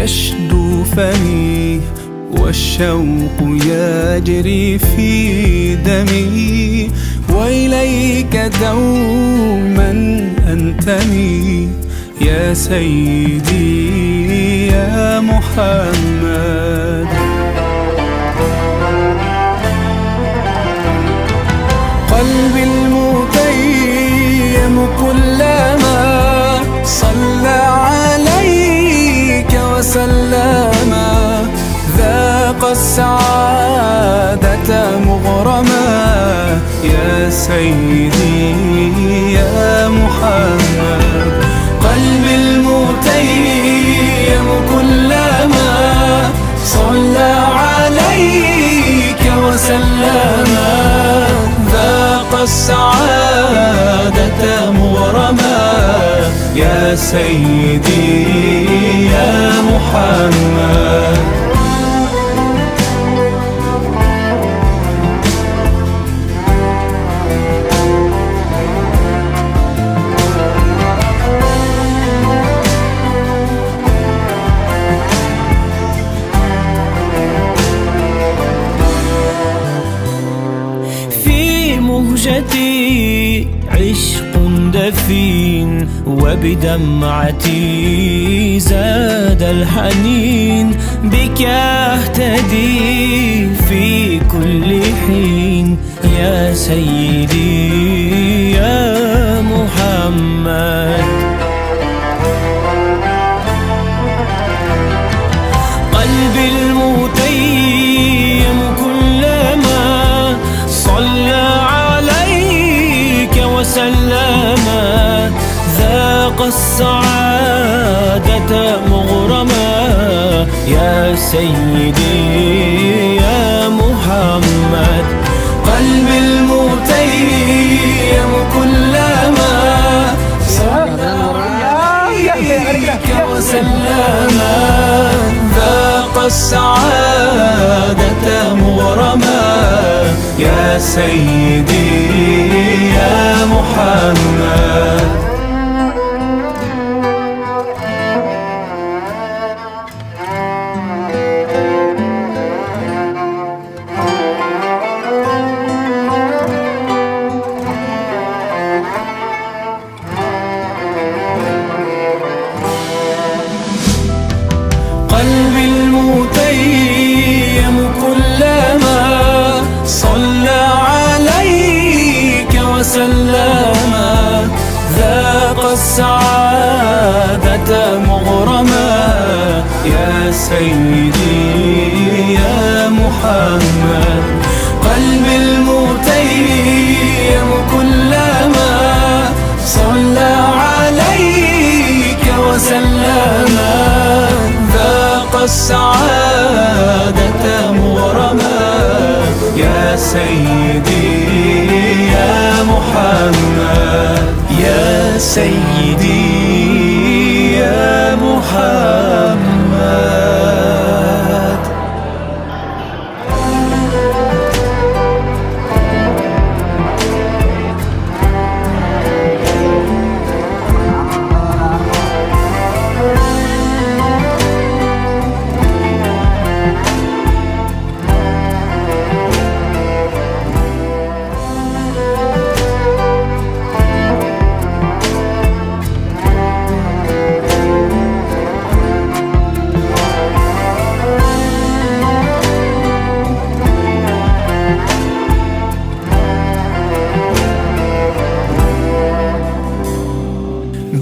يشدو فمي، والشوق يجري في دمي، وإليك دوما أنتمي يا سيدي يا محمد. قلبي المتيم كلما صلى عليك وسلم، ذاق السعادة مغرما يا سيدي يا محمد. قلبي المتيم كلما صلى عليك وسلم، ذاق السعادة مغرما يا سيدي يا محمد. مهجتي عشق دفين، وبدمعتي زاد الحنين، بك أهتدي في كل حين يا سيدي يا محمد. قلبي المتيم كلما صلى وسلم، ذاق السعادة مغرما يا سيدي يا محمد. قلبي المتيم كلما صلى عليك وسلم، ذاق السعادة مغرما يا سيدي يا محمد. قلبي المتيم كلما صلى عليك وسلم، ذاق السعادة مغرما يا سيدي يا محمد. قلبي المتيم كلما صلى عليك وسلم، ذاق السعادة مغرما يا سيدي يا محمد يا سيدي يا محمد.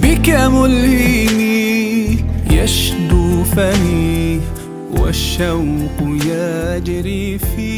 بك ملهمي يشدو فمي، والشوق يجري في